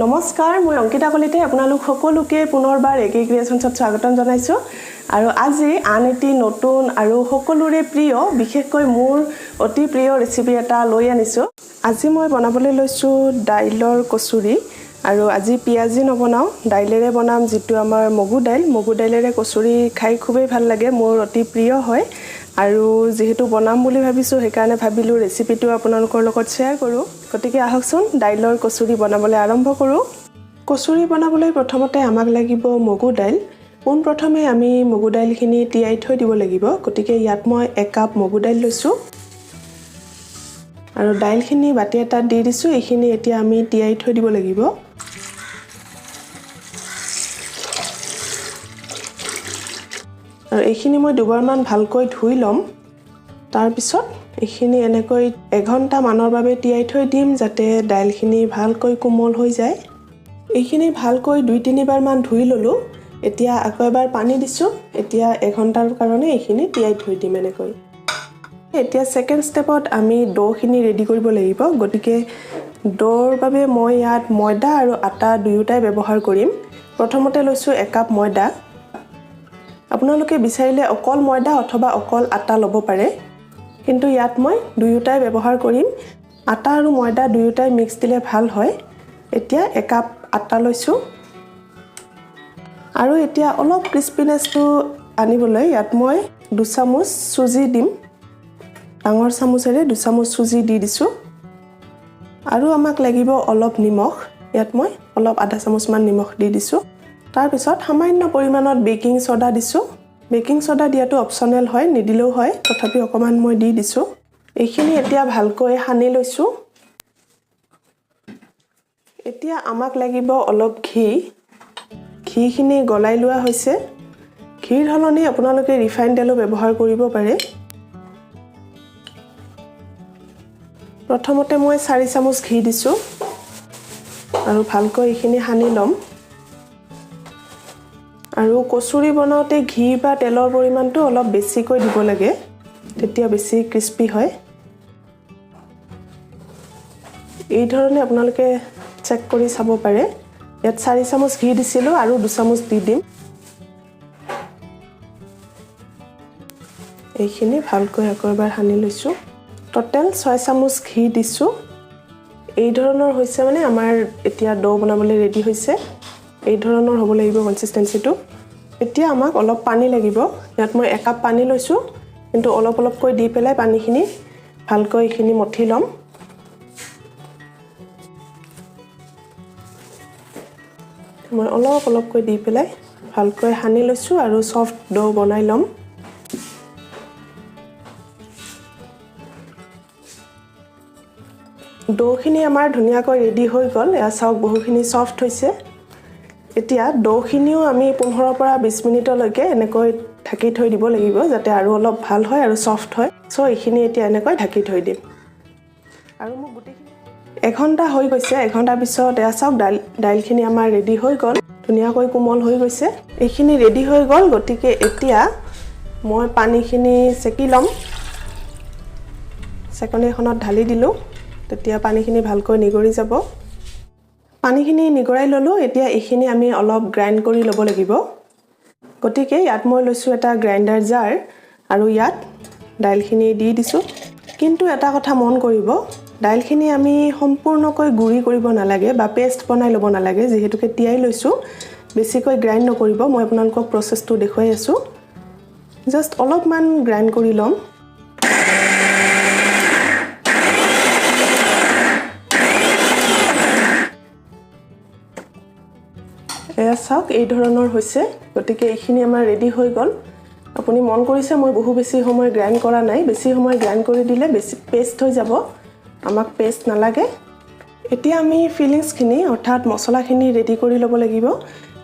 নমস্কাৰ মই অংকিতা কলিতে আপোনালোক সকলোকে পুনৰবাৰ একে ক্ৰিয়েচনছত স্বাগতম জনাইছো আৰু আজি আন এটি নতুন আৰু সকলোৰে প্ৰিয় বিশেষকৈ মোৰ অতি প্ৰিয় ৰেচিপি এটা লৈ আনিছো আজি মই বনাবলৈ লৈছো দাইলৰ কচুৰি আৰু আজি পিয়াজি নবনাও দাইলেৰে বনাম যেটো আমাৰ মগু দাইলেৰে কচুৰি খাই খুবেই ভাল লাগে মোৰ অতি প্ৰিয় হয় আৰু যেহেতু বনাম বুলি ভাবিছো হেকাৰণে ভাবিলো ৰেচিপিটো আপোনালোকৰ লগত শেয়াৰ কৰো গতিকে আহকচোন দাইলৰ কচুৰি বনাবলৈ আৰম্ভ কৰো কচুৰি বনাবলৈ প্ৰথমতে আমাক লাগিব মগু দাইল পোন প্ৰথমে আমি মগু দাইলখিনি তিয়াই থৈ দিব লাগিব গতিকে ইয়াত মই 1 কাপ মগু দাইল লৈছো আৰু দাইলখিনি বাটি এটা দি দিছো এইখিনি এতিয়া আমি তিয়াই থৈ দিব লাগিব আৰু এইখিনি মই দুবাৰমান ভালকৈ ধুই লম তাৰ পিছত এইখিনি এনেকৈ 1 ঘণ্টা মানৰ বাবে তিয়াই থৈ দিম যাতে দাইলখিনি ভালকৈ কোমল হৈ যায় এইখিনি ভালকৈ 2-3 বাৰ মান ধুই ললো এতিয়া আকৌ এবাৰ পানী দিছো এতিয়া 1 ঘণ্টাৰ কাৰণে এইখিনি তিয়াই থৈ দিম এনেকৈ এতিয়া সেকেন্ড স্টেপত আমি ডোখিনি ৰেডি কৰিব লাগিব গতিকে ডোৰ বাবে মই ইয়াত ময়দা আৰু আটা দুয়োটাই ব্যৱহাৰ কৰিম প্ৰথমতে লৈছো 1 কাপ ময়দা আপোনালোকে বিচাৰিলে অকল ময়দা অথবা অকল আটা লব পাৰে কিন্তু ইয়াত মই দুয়োটাই ব্যৱহাৰ কৰিম আটা আৰু ময়দা দুয়োটাই মিক্স দিলে ভাল হয় এতিয়া 1 কাপ আটা লৈছো আৰু এতিয়া অলপ ক্ৰিস্পিনেছটো আনিবলৈ ইয়াত মই 2 চামুচ সুজি দিম ডাঙৰ চামুচেৰে 2 চামুচ সুজি দি দিছো আৰু আমাক লাগিব অলপ নিমখ ইয়াত মই অলপ আধা চামুচ মান নিমখ দি দিছো তাৰ পিছত সামান্য পৰিমাণত বেকিং সোডা দিছো বেকিং সোডা দিয়াটো অপচনেল হয় নিদিলেও হয় তথাপি অকমান মই দি দিছো এইখিনি এতিয়া ভালকৈ সানি লৈছো এতিয়া আমাক লাগিব অলপ ঘিখিনি গলাই লোৱা হৈছে ঘিৰ হলনি আপোনালোকে ৰিফাইন তেলো ব্যৱহাৰ কৰিব পাৰে প্ৰথমতে মই 4 চামুচ ঘি দিছো আৰু ভালকৈ এইখিনি সানি লম আৰু কচুৰি বনাওতে ঘি বা তেলৰ পৰিমাণটো অলপ বেছিকৈ দিব লাগে তেতিয়া বেছি ক্ৰিস্পি হয় এই ধৰণে আপোনালোকে চেক কৰি চাব পাৰে ইয়াত 4 চামুচ ঘি দিছিলো আৰু 2 চামুচ দি দিম এইখিনি ভালকৈ আকৌ এবাৰ সানি লৈছো টোটাল 6 চামুচ ঘি দিছো এই ধৰণৰ হৈছে মানে আমাৰ এতিয়া ডো বনাবলৈ ৰেডি হৈছে এই ধৰণৰ হ'ব লাগিব কনসিস্টেন্সিটো এতিয়া আমাক অলপ পানী লাগিব ইয়াত মই 1 কাপ পানী লৈছো কিন্তু অলপ অলপকৈ দি পেলাই পানীখিনি ভালকৈ এইখিনি মঠি লম মই অলপ অলপকৈ দি পেলাই ভালকৈ সানি লৈছো আৰু সফট ডো বনাই লম ডোখিনি আমাৰ ধুনিয়াকৈ ৰেডি হৈ গল এয়া চাওক বহুখিনি সফট হৈছে এতিয়া ডোখিনিও আমি 15 পৰা 20 মিনিটলৈকে এনেকৈ ঢাকি থৈ দিব লাগিব যাতে আৰু অলপ ভাল হয় আৰু সফট হয় সো এইখিনি এতিয়া এনেকৈ ঢাকি থৈ দিম আৰু মই গুটিখিনি 1 ঘণ্টা হৈ গৈছে 1 ঘণ্টা পিছত এয়া চাওক দাইলখিনি আমাৰ ৰেডি হৈ গল ধুনিয়াকৈ কোমল হৈ গৈছে এইখিনি ৰেডি হৈ গল গতিকে এতিয়া মই পানীখিনি সেকি লম সেকনি এখনত ঢালি দিলো তেতিয়া পানীখিনি ভালকৈ নিগৰি যাব পানীখিনি নিগৰাই ললো এতিয়া এইখিনি আমি অলপ গ্ৰাইন্ড কৰি লব লাগিব গতিকে ইয়াত মই লৈছো এটা গ্ৰাইন্ডাৰ জাৰ আৰু ইয়াত দাইলখিনি দি দিছো কিন্তু এটা কথা মন কৰিব দাইলখিনি আমি সম্পূৰ্ণকৈ গুৰি কৰিব নালাগে বা পেষ্ট বনাই লব নালাগে যেহেতুকে তিয়াই লৈছো বেছিকৈ গ্ৰাইন্ড নকৰিব মই আপোনালোকক প্ৰসেসটো দেখুৱাই আছো জাস্ট অলপমান গ্ৰাইন্ড কৰি লম এয়া চাওক এই ধৰণৰ হৈছে গতিকে এইখিনি আমাৰ ৰেডি হৈ গল আপুনি মন কৰিছে মই বহু বেছি সময় গ্ৰাইন্ড কৰা নাই বেছি সময় গ্ৰাইন্ড কৰি দিলে বেছি পেষ্ট হৈ যাব আমাক পেষ্ট নালাগে এতিয়া আমি ফিলিংছখিনি অৰ্থাৎ মছলাখিনি ৰেডি কৰি ল'ব লাগিব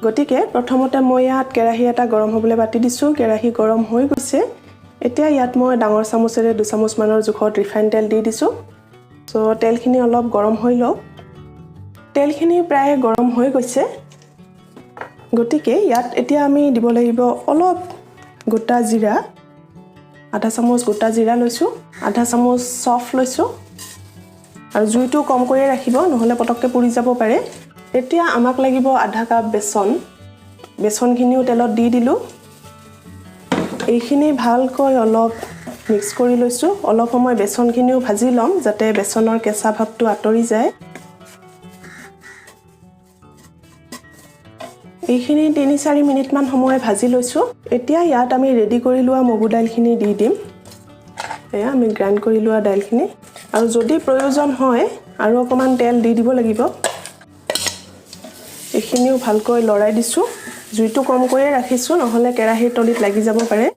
গতিকে প্ৰথমতে মই ইয়াত কেৰাহী এটা গৰম হ'বলৈ বাতি দিছো কেৰাহী গৰম হৈ গৈছে এতিয়া ইয়াত মই ডাঙৰ চামুচেৰে 2 চামুচ মানৰ জোখত ৰিফাইন তেল দি দিছো সো তেলখিনি অলপ গৰম হৈ লওক তেলখিনি প্ৰায় গৰম হৈ গৈছে গতিকে ইয়াত এতিয়া আমি দিব লাগিব অলপ গোটা জিৰা আধা চামুচ গোটা জিৰা লৈছো আধা চামুচ সফ লৈছো আৰু জুইটো কম কৰি ৰাখিব নহলে পটককে পুৰি যাব পাৰে এতিয়া আমাক লাগিব আধা কাপ বেসন বেসনখিনিও তেলত দি দিলো এইখিনি ভালকৈ অলপ মিক্স কৰি লৈছো অলপ সময় বেসনখিনিও ভাজি লম যাতে বেসনৰ কেঁচা ভাৱটো আঁতৰি যায় এইখিনি 3-4 মিনিট মান সময় ভাজি লৈছো এতিয়া ইয়াত আমি ৰেডি কৰি লোৱা মগু দাইলখিনি দি দিম এয়া আমি গ্ৰাইণ্ড কৰি লোৱা দাইলখিনি আৰু যদি প্ৰয়োজন হয় আৰু অকমান তেল দি দিব লাগিব এইখিনিও ভালকৈ লৰাই দিছো জুইটো কম কৰি ৰাখিছো নহলে কেৰাহীৰ তলিত লাগি যাব পাৰে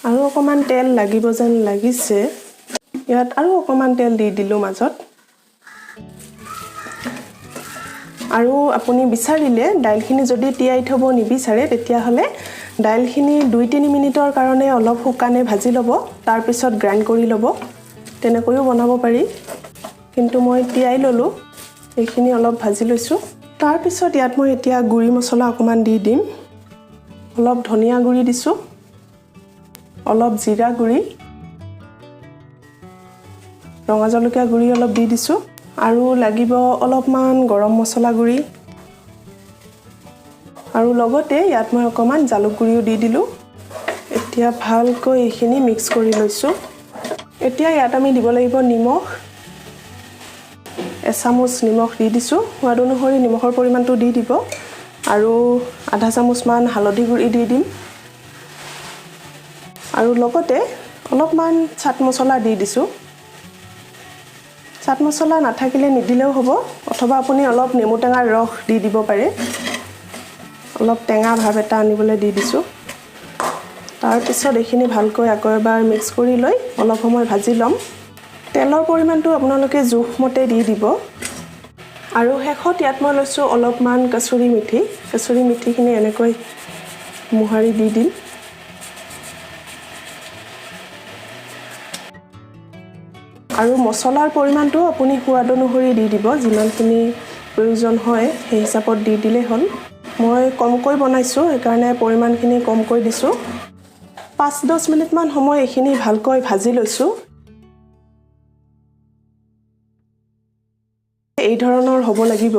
আৰু অকমান তেল লাগিব যেন লাগিছে ইয়াত আৰু অকমান তেল দি দিলো মাজত আৰু আপুনি বিচাৰিলে দাইলখিনি যদি তিয়াই থব নিবিচাৰে তেতিয়া হলে দাইলখিনি 2-3 মিনিটৰ কাৰণে অলপ শুকানে ভাজি লব তাৰ পিছত গ্ৰাইণ্ড কৰি লব তেনেকৈও বনাব পাৰি কিন্তু মই তিয়াই ললো এইখিনি অলপ ভাজি লৈছো তাৰ পিছত ইয়াত মই এতিয়া গুৰি মছলা অকমান দি দিম অলপ ধনিয়া গুৰি দিছো অলপ জিৰা গুৰি ৰঙা জলকীয়া গুৰি অলপ দি দিছো আৰু লাগিব অলপমান গৰম মছলা গুৰি আৰু লগতে ইয়াত মই অকমান জালুক গুৰিও দি দিলো এতিয়া ভালকৈ এইখিনি মিক্স কৰি লৈছো এতিয়া ইয়াত আমি দিব লাগিব নিমখ এচামুচ নিমখ দি দিছো সোৱাদ অনুসৰি নিমখৰ পৰিমাণটো দি দিব আৰু আধা চামুচ মান হালধি গুৰি দি দিম আৰু লগতে অলপমান চাট মছলা দি দিছো চাট মছলা নাথাকিলে নিদিলেও হ'ব অথবা আপুনি অলপ নেমু টেঙাৰ ৰস দি দিব পাৰে অলপ টেঙা ভাৱ এটা আনিবলৈ দি দিছো তাৰ পিছত এইখিনি ভালকৈ আকৌ এবাৰ মিক্স কৰি লৈ অলপ সময় ভাজি লম তেলৰ পৰিমাণটো আপোনালোকে জোখমতে দি দিব আৰু শেষত ইয়াত মই লৈছো অলপমান কসুৰি মেথিখিনি এনেকৈ মুহাৰি দি দিম আৰু মছলাৰ পৰিমাণটো আপুনি সোৱাদ অনুসৰি দি দিব যিমানখিনি প্ৰয়োজন হয় সেই হিচাপত দি দিলে হ'ল মই কমকৈ বনাইছো সেইকাৰণে পৰিমাণখিনি কমকৈ দিছো 5-10 মিনিট মান সময় এইখিনি ভালকৈ ভাজি লৈছো এই ধৰণৰ হ'ব লাগিব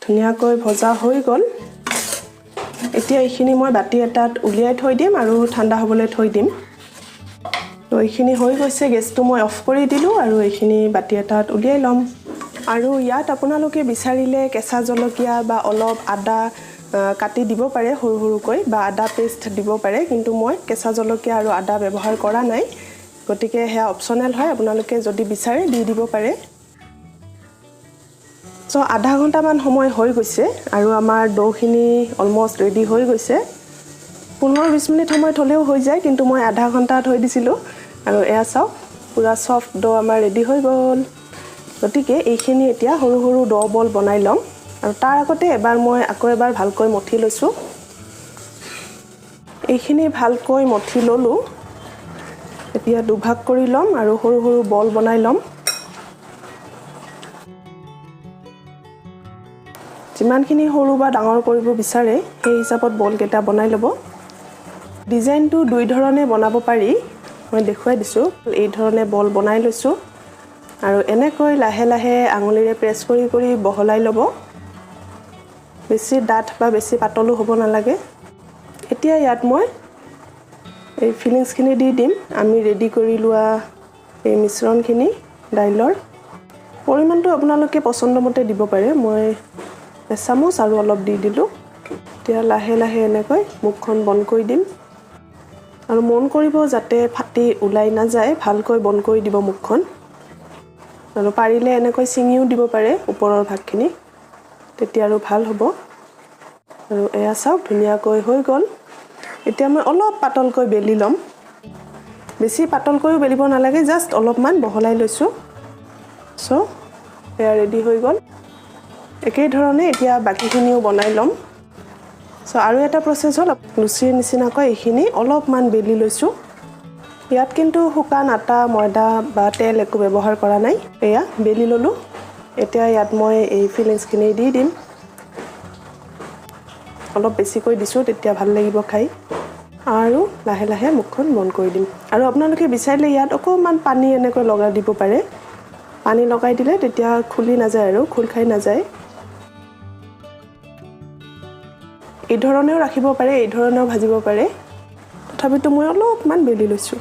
ধুনীয়াকৈ ভজা হৈ গল এতিয়া এইখিনি মই বাটি এটাত উলিয়াই থৈ দিম আৰু ঠাণ্ডা হ'বলৈ থৈ দিম তো এইখিনি হৈ গৈছে গেছটো মই অফ কৰি দিলো আৰু এইখিনি বাটি এটাত উলিয়াই লম আৰু ইয়াত আপোনালোকে বিচাৰিলে কেঁচা জলকীয়া বা অলপ আদা কাটি দিব পাৰে সৰু সৰুকৈ বা আদা পেষ্ট দিব পাৰে কিন্তু মই কেঁচা জলকীয়া আৰু আদা ব্যৱহাৰ কৰা নাই গতিকে হেয়া অপচনেল হয় আপোনালোকে যদি বিচাৰে দি দিব পাৰে সো আধা ঘণ্টা মান সময় হৈ গৈছে আৰু আমাৰ ডোখিনি অলমোস্ট ৰেডি হৈ গৈছে 15-20 মিনিট সময় থলেও হৈ যায় কিন্তু মই আধা ঘণ্টা থৈ দিছিলো আৰু এয়া চাওক পুৰা সফট ডো আমাৰ ৰেডি হৈ গল গতিকে এইখিনি এতিয়া সৰু সৰু ডো বল বনাই লম আৰু তাৰ আগতে মই আকৌ এবাৰ ভালকৈ মঠি লৈছো এইখিনি ভালকৈ মঠি ললো এতিয়া দুভাগ কৰি লম আৰু সৰু সৰু বল বনাই লম যিমানখিনি সৰু বা ডাঙৰ কৰিব বিচাৰে সেই হিচাপত বল কেটা বনাই লব ডিজাইনটো দুই ধৰণে বনাব পাৰি মই দেখুৱাই দিছো এই ধৰণে বল বনাই লৈছো আৰু এনেকৈ লাহে লাহে আঙুলিৰে প্ৰেছ কৰি কৰি বহলাই লব বেছি ডাঠ বা বেছি পাতলো হ'ব নালাগে এতিয়া ইয়াত মই এই ফিলিংছখিনি দি দিম আমি ৰেডি কৰি লোৱা এই মিশ্ৰণখিনি দাইলৰ পৰিমাণটো আপোনালোকে পছন্দমতে দিব পাৰে মই এচামুচ আৰু অলপ দি দিলো এতিয়া লাহে লাহে এনেকৈ মুখখন বন্ধ কৰি দিম আৰু মন কৰিব যাতে ফাটি উলাই না যায় ভালকৈ বন্ধ কৰি দিব মুখখন আৰু পাৰিলে এনেকৈ চিঙিও দিব পাৰে ওপৰৰ ভাগখিনি তেতিয়া আৰু ভাল হ'ব আৰু এয়া চাওক ধুনীয়াকৈ হৈ গল এতিয়া মই অলপ পাতলকৈ বেলি লম বেছি পাতলকৈও বেলিব নালাগে জাস্ট অলপমান বহলাই লৈছো সো এয়া ৰেডি হৈ গল একেই ধৰণে এতিয়া বাকিখিনিও বনাই লম সো আৰু এটা প্ৰসেস হল লুচিৰ নিচিনাকৈ এইখিনি অলপমান বেলি লৈছো ইয়াত কিন্তু শুকান আটা ময়দা বা তেল একো ব্যৱহাৰ কৰা নাই এয়া বেলি ললো এতিয়া ইয়াত মই এই ফিলিংছখিনি দি দিম অলপ বেছিকৈ দিছো তেতিয়া ভাল লাগিব খাই আৰু লাহে লাহে মুখখন বন্ধ কৰি দিম আৰু আপোনালোকে বিচাৰিলে ইয়াত অকমান পানী এনেকৈ লগাই দিব পাৰে পানী লগাই দিলে তেতিয়া খুলি নাযায় আৰু খুল খাই নাযায় এই ধৰণেও ৰাখিব পাৰে এই ধৰণেও ভাজিব পাৰে তথাপিতো মই অলপমান বেলি লৈছোঁ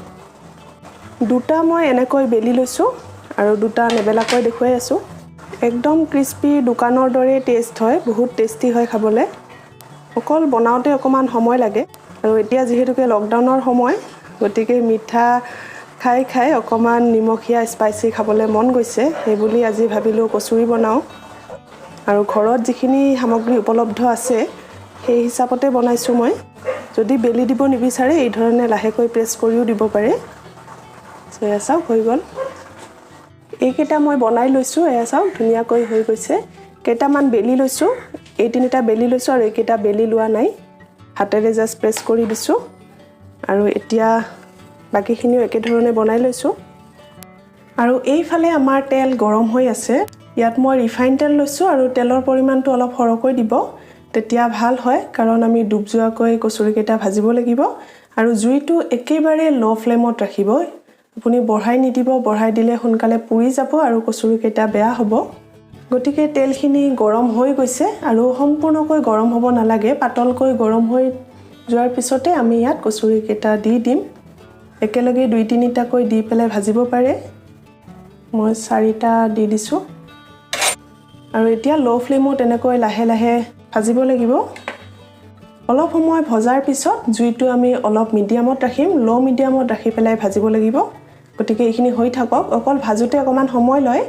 দুটা মই এনেকৈ বেলি লৈছোঁ আৰু দুটা নেবেলাকৈ দেখুৱাই আছোঁ একদম ক্ৰিস্পি দোকানৰ দৰে টেষ্ট হয় বহুত টেষ্টি হয় খাবলৈ অকল বনাওঁতে অকমান সময় লাগে আৰু এতিয়া যেহেতুকে লকডাউনৰ সময় গতিকে মিঠা খাই খাই অকমান নিমখীয়া স্পাইচি খাবলৈ মন গৈছে সেই বুলি আজি ভাবিলোঁ কচুৰি বনাওঁ আৰু ঘৰত যিখিনি সামগ্ৰী উপলব্ধ আছে সেই হিচাপতে বনাইছোঁ মই যদি বেলি দিব নিবিচাৰে এই ধৰণে লাহেকৈ প্ৰেছ কৰিও দিব পাৰে এয়া চাওক হৈ গ'ল এইকেইটা মই বনাই লৈছোঁ এয়া চাওক ধুনীয়াকৈ হৈ গৈছে কেইটামান বেলি লৈছোঁ এই তিনিটা বেলি লৈছোঁ আৰু এইকেইটা বেলি লোৱা নাই হাতেৰে জাষ্ট প্ৰেছ কৰি দিছোঁ আৰু এতিয়া বাকিখিনিও একে ধৰণে বনাই লৈছোঁ আৰু এইফালে আমাৰ তেল গৰম হৈ আছে ইয়াত মই ৰিফাইন তেল লৈছোঁ আৰু তেলৰ পৰিমাণটো অলপ সৰহকৈ দিব তেতিয়া ভাল হয় কাৰণ আমি ডুব যোৱাকৈ কচুৰিকেইটা ভাজিব লাগিব আৰু জুইটো একেবাৰে ল' ফ্লেমত ৰাখিব আপুনি বঢ়াই নিদিব বঢ়াই দিলে সোনকালে পুৰি যাব আৰু কচুৰিকেইটা বেয়া হ'ব গতিকে তেলখিনি গৰম হৈ গৈছে আৰু সম্পূৰ্ণকৈ গৰম হ'ব নালাগে পাতলকৈ গৰম হৈ যোৱাৰ পিছতে আমি ইয়াত কচুৰিকেইটা দি দিম একেলগে 2-3টাকৈ দি পেলাই ভাজিব পাৰে মই 4টা দি দিছোঁ আৰু এতিয়া ল' ফ্লেমত এনেকৈ লাহে লাহে ভাজিব লাগিব অলপ সময় ভজাৰ পিছত জুইটো আমি অলপ মিডিয়ামত ৰাখিম ল' মিডিয়ামত ৰাখি পেলাই ভাজিব লাগিব গতিকে এইখিনি হৈ থাকক অকল ভাজোতে অকমান সময় লয়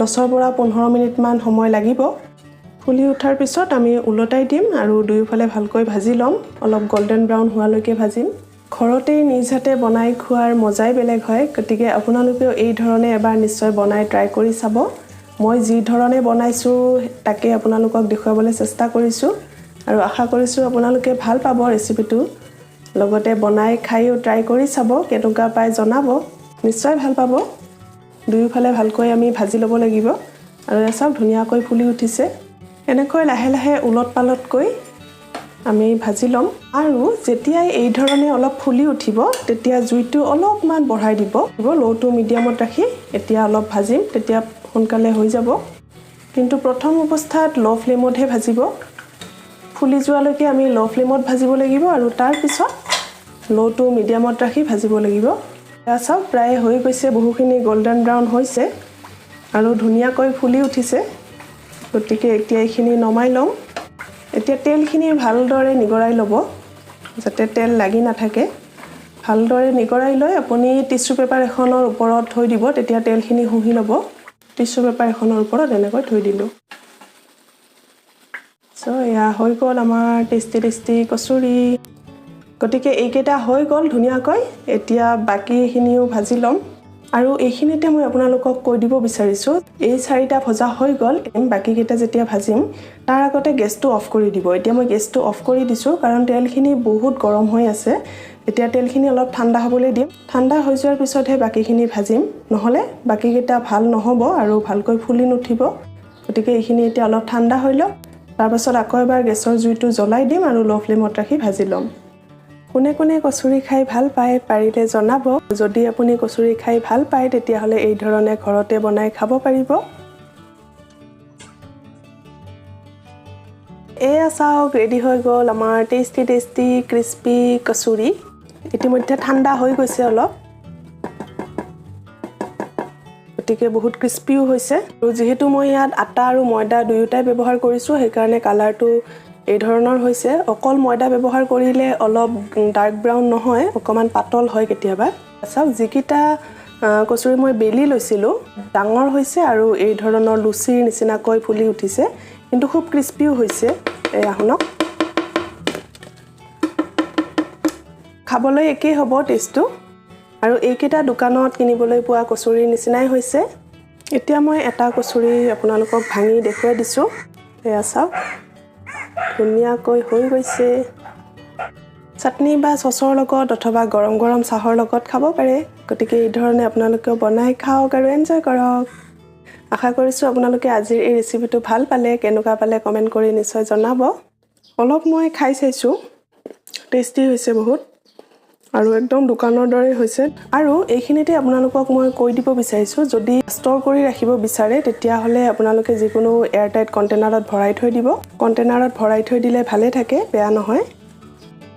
10 পৰা 15 মিনিট মান সময় লাগিব ফুলি উঠাৰ পিছত আমি উলটাই দিম আৰু দুয়োফালে ভালকৈ ভাজি ল'ম অলপ গোল্ডেন ব্ৰাউন হোৱালৈকে ভাজিম ঘৰতে নিজ হাতে বনাই খোৱাৰ মজাই বেলেগ হয় গতিকে আপোনালোকেও এই ধৰণে এবাৰ নিশ্চয় বনাই ট্ৰাই কৰি চাব মই যি ধৰণে বনাইছোঁ তাকে আপোনালোকক দেখুৱাবলৈ চেষ্টা কৰিছোঁ আৰু আশা কৰিছোঁ আপোনালোকে ভাল পাব ৰেচিপিটো লগতে বনাই খাইও ট্ৰাই কৰি চাব কেনেকুৱা পাই জনাব নিশ্চয় ভাল পাব দুয়োফালে ভালকৈ আমি ভাজি ল'ব লাগিব আৰু এসব ধুনীয়াকৈ ফুলি উঠিছে এনেকৈ লাহে লাহে উলট পালটকৈ আমি ভাজি ল'ম আৰু যেতিয়া এই ধৰণে অলপ ফুলি উঠিব তেতিয়া জুইটো অলপমান বঢ়াই দিব ল' টু মিডিয়ামত ৰাখি এতিয়া অলপ ভাজিম তেতিয়া সোনকালে হৈ যাব কিন্তু প্ৰথম অৱস্থাত ল' ফ্লেমতহে ভাজিব ফুলি যোৱালৈকে আমি ল' ফ্লেমত ভাজিব লাগিব আৰু তাৰ পিছত ল' টু মিডিয়ামত ৰাখি ভাজিব লাগিব সব প্ৰায় হৈ গৈছে বহুখিনি গোল্ডেন ব্ৰাউন হৈছে আৰু ধুনীয়াকৈ ফুলি উঠিছে গতিকে এতিয়া এইখিনি নমাই লম এতিয়া তেলখিনি ভালদৰে নিগৰাই ল'ব যাতে তেল লাগি নাথাকে ভালদৰে নিগৰাই লৈ আপুনি টিস্যু পেপাৰ এখনৰ ওপৰত থৈ দিব তেতিয়া তেলখিনি শুহি ল'ব টিস্যু পেপাৰ এখনৰ ওপৰত এনেকৈ থৈ দিলোঁ সো এয়া হৈ গ'ল আমাৰ টেষ্টি কচুৰি গতিকে এইকেইটা হৈ গ'ল ধুনীয়াকৈ এতিয়া বাকিখিনিও ভাজি ল'ম আৰু এইখিনিতে মই আপোনালোকক কৈ দিব বিচাৰিছোঁ এই 4টা ভজা হৈ গ'ল বাকিকেইটা যেতিয়া ভাজিম তাৰ আগতে গেছটো অফ কৰি দিব এতিয়া মই গেছটো অফ কৰি দিছোঁ কাৰণ তেলখিনি বহুত গৰম হৈ আছে এতিয়া তেলখিনি অলপ ঠাণ্ডা হ'বলৈ দিম ঠাণ্ডা হৈ যোৱাৰ পিছতহে বাকিখিনি ভাজিম নহ'লে বাকিকেইটা ভাল নহ'ব আৰু ভালকৈ ফুলি নুঠিব গতিকে এইখিনি এতিয়া অলপ ঠাণ্ডা হৈ লওক তাৰ পাছত আকৌ এবাৰ গেছৰ জুইটো জ্বলাই দিম আৰু ল' ফ্লেমত ৰাখি ভাজি ল'ম কোনে কোনে কচুৰি খাই ভাল পায় পাৰিলে জনাব যদি আপুনি কচুৰি খাই ভাল পায় তেতিয়াহ'লে এই ধৰণে ঘৰতে বনাই খাব পাৰিব এয়া চাওক ৰেডি হৈ গ'ল আমাৰ টেষ্টি ক্ৰিস্পি কচুৰি ইতিমধ্যে ঠাণ্ডা হৈ গৈছে অলপ গতিকে বহুত ক্ৰিস্পিও হৈছে আৰু যিহেতু মই ইয়াত আটা আৰু ময়দা দুয়োটাই ব্যৱহাৰ কৰিছোঁ সেইকাৰণে কালাৰটো এই ধৰণৰ হৈছে অকল ময়দা ব্যৱহাৰ কৰিলে অলপ ডাৰ্ক ব্ৰাউন নহয় অকমান পাতল হয় কেতিয়াবা চাওক যিকিটা কচুৰি মই বেলি লৈছিলোঁ ডাঙৰ হৈছে আৰু এই ধৰণৰ লুচিৰ নিচিনাকৈ ফুলি উঠিছে কিন্তু খুব ক্ৰিস্পিও হৈছে এয়া শুনক খাবলৈ একেই হ'ব টেষ্টটো আৰু এইকেইটা দোকানত কিনিবলৈ পোৱা কচুৰিৰ নিচিনাই হৈছে এতিয়া মই এটা কচুৰি আপোনালোকক ভাঙি দেখুৱাই দিছোঁ এয়া চাওক ধুনীয়াকৈ হৈ গৈছে চাটনি বা চচৰ লগত অথবা গৰম গৰম চাহৰ লগত খাব পাৰে গতিকে এই ধৰণে আপোনালোকে বনাই খাওক আৰু এনজয় কৰক আশা কৰিছোঁ আপোনালোকে আজিৰ এই ৰেচিপিটো ভাল পালে কেনেকুৱা পালে কমেণ্ট কৰি নিশ্চয় জনাব অলপ মই খাই চাইছোঁ টেষ্টি হৈছে বহুত আৰু একদম দোকানৰ দৰে হৈছে আৰু এইখিনিতে আপোনালোকক মই কৈ দিব বিচাৰিছোঁ যদি ষ্ট'ৰ কৰি ৰাখিব বিচাৰে তেতিয়াহ'লে আপোনালোকে যিকোনো এয়াৰটাইট কণ্টেইনাৰত ভৰাই থৈ দিব কণ্টেইনাৰত ভৰাই থৈ দিলে ভালে থাকে বেয়া নহয়